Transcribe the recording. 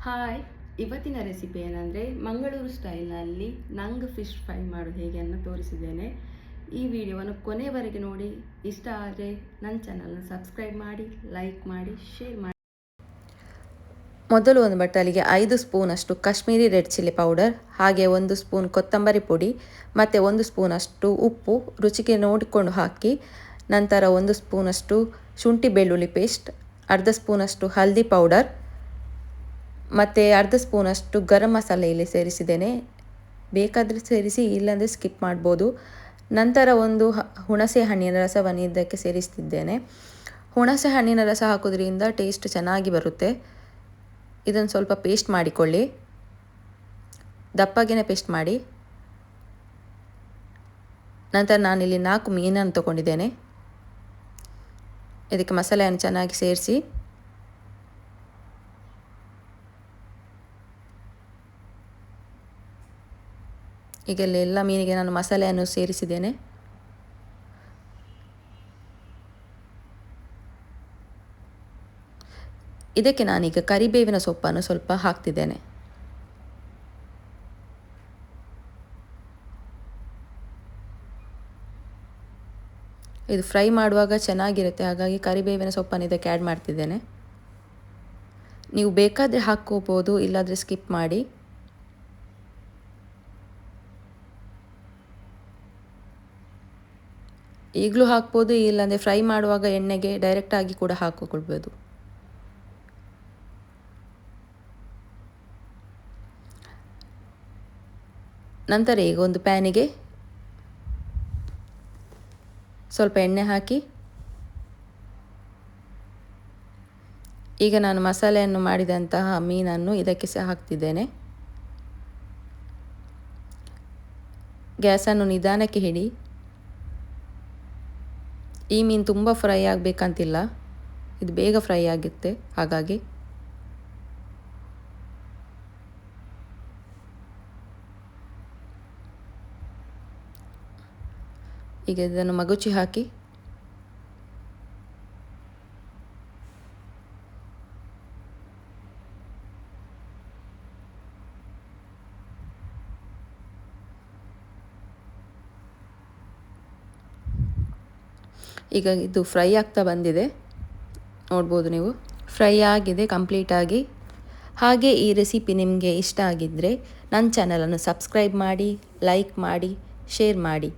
Hi, ಇವತ್ತಿನ recipe ಏನಂದರೆ ಮಂಗಳೂರು ಸ್ಟೈಲ್ನಲ್ಲಿ ನಂಗೆ ಫಿಶ್ ಫ್ರೈ ಮಾಡೋದು ಹೇಗೆ ಅನ್ನೋ ತೋರಿಸಿದ್ದೇನೆ. ಈ ವಿಡಿಯೋವನ್ನು ಕೊನೆವರೆಗೆ ನೋಡಿ. ಇಷ್ಟ ಆದರೆ ನನ್ನ ಚಾನಲ್ನ ಸಬ್ಸ್ಕ್ರೈಬ್ ಮಾಡಿ, ಲೈಕ್ ಮಾಡಿ, ಶೇರ್ ಮಾಡಿ. ಮೊದಲು ಒಂದು ಬಟ್ಟಲಿಗೆ 5 ಸ್ಪೂನಷ್ಟು ಕಾಶ್ಮೀರಿ ರೆಡ್ ಚಿಲ್ಲಿ ಪೌಡರ್, ಹಾಗೆ 1 ಸ್ಪೂನ್ ಕೊತ್ತಂಬರಿ ಪುಡಿ ಮತ್ತು 1 ಸ್ಪೂನಷ್ಟು ಉಪ್ಪು ರುಚಿಗೆ ನೋಡಿಕೊಂಡು ಹಾಕಿ. ನಂತರ 1 ಸ್ಪೂನಷ್ಟು ಶುಂಠಿ ಬೆಳ್ಳುಳ್ಳಿ ಪೇಸ್ಟ್, ಅರ್ಧ ಸ್ಪೂನಷ್ಟು ಹಲ್ದಿ ಪೌಡರ್ ಮತ್ತು ಅರ್ಧ ಸ್ಪೂನಷ್ಟು ಗರಂ ಮಸಾಲೆ ಇಲ್ಲಿ ಸೇರಿಸಿದ್ದೇನೆ. ಬೇಕಾದರೆ ಸೇರಿಸಿ, ಇಲ್ಲಾಂದರೆ ಸ್ಕಿಪ್ ಮಾಡ್ಬೋದು. ನಂತರ ಒಂದು ಹುಣಸೆ ಹಣ್ಣಿನ ರಸವನ್ನು ಇದಕ್ಕೆ ಸೇರಿಸ್ತಿದ್ದೇನೆ. ಹುಣಸೆ ಹಣ್ಣಿನ ರಸ ಹಾಕೋದ್ರಿಂದ ಟೇಸ್ಟ್ ಚೆನ್ನಾಗಿ ಬರುತ್ತೆ. ಇದನ್ನು ಸ್ವಲ್ಪ ಪೇಸ್ಟ್ ಮಾಡಿಕೊಳ್ಳಿ, ದಪ್ಪಗೆನೆ ಪೇಸ್ಟ್ ಮಾಡಿ. ನಂತರ ನಾನಿಲ್ಲಿ 4 ಮೀನನ್ನು ತೊಗೊಂಡಿದ್ದೇನೆ. ಇದಕ್ಕೆ ಮಸಾಲೆಯನ್ನು ಚೆನ್ನಾಗಿ ಸೇರಿಸಿ ಈಗ ಎಲ್ಲ ಮೀನಿಗೆ ನಾನು ಮಸಾಲೆಯನ್ನು ಸೇರಿಸಿದ್ದೇನೆ. ಇದಕ್ಕೆ ನಾನೀಗ ಕರಿಬೇವಿನ ಸೊಪ್ಪನ್ನು ಸ್ವಲ್ಪ ಹಾಕ್ತಿದ್ದೇನೆ. ಇದು ಫ್ರೈ ಮಾಡುವಾಗ ಚೆನ್ನಾಗಿರುತ್ತೆ, ಹಾಗಾಗಿ ಕರಿಬೇವಿನ ಸೊಪ್ಪನ್ನು ಇದಕ್ಕೆ ಆ್ಯಡ್ ಮಾಡ್ತಿದ್ದೇನೆ. ನೀವು ಬೇಕಾದರೆ ಹಾಕ್ಕೋಬೋದು, ಇಲ್ಲಾದರೆ ಸ್ಕಿಪ್ ಮಾಡಿ. ಈಗಲೂ ಹಾಕ್ಬೋದು, ಇಲ್ಲಾಂದರೆ ಫ್ರೈ ಮಾಡುವಾಗ ಎಣ್ಣೆಗೆ ಡೈರೆಕ್ಟಾಗಿ ಕೂಡ ಹಾಕಿಕೊಳ್ಬೋದು. ನಂತರ ಈಗ ಒಂದು ಪ್ಯಾನಿಗೆ ಸ್ವಲ್ಪ ಎಣ್ಣೆ ಹಾಕಿ, ಈಗ ನಾನು ಮಸಾಲೆಯನ್ನು ಮಾಡಿದಂತಹ ಮೀನನ್ನು ಇದಕ್ಕೆ ಸಹ ಹಾಕ್ತಿದ್ದೇನೆ. ಗ್ಯಾಸನ್ನು ನಿಧಾನಕ್ಕೆ ಹಿಡಿ. ಈ ಮೀನು ತುಂಬ ಫ್ರೈ ಆಗಬೇಕಂತಿಲ್ಲ, ಇದು ಬೇಗ ಫ್ರೈ ಆಗುತ್ತೆ. ಹಾಗಾಗಿ ಈಗ ಇದನ್ನು ಮಗುಚಿ ಹಾಕಿ ಈಗ ಇದು ಫ್ರೈ ಆಗ್ತಾ ಬಂದಿದೆ, ನೋಡ್ಬೋದು ನೀವು. ಫ್ರೈ ಆಗಿದೆ ಕಂಪ್ಲೀಟಾಗಿ. ಹಾಗೆ ಈ ರೆಸಿಪಿ ನಿಮಗೆ ಇಷ್ಟ ಆಗಿದ್ದರೆ ನನ್ನ ಚಾನಲನ್ನು ಸಬ್ಸ್ಕ್ರೈಬ್ ಮಾಡಿ, ಲೈಕ್ ಮಾಡಿ, ಶೇರ್ ಮಾಡಿ.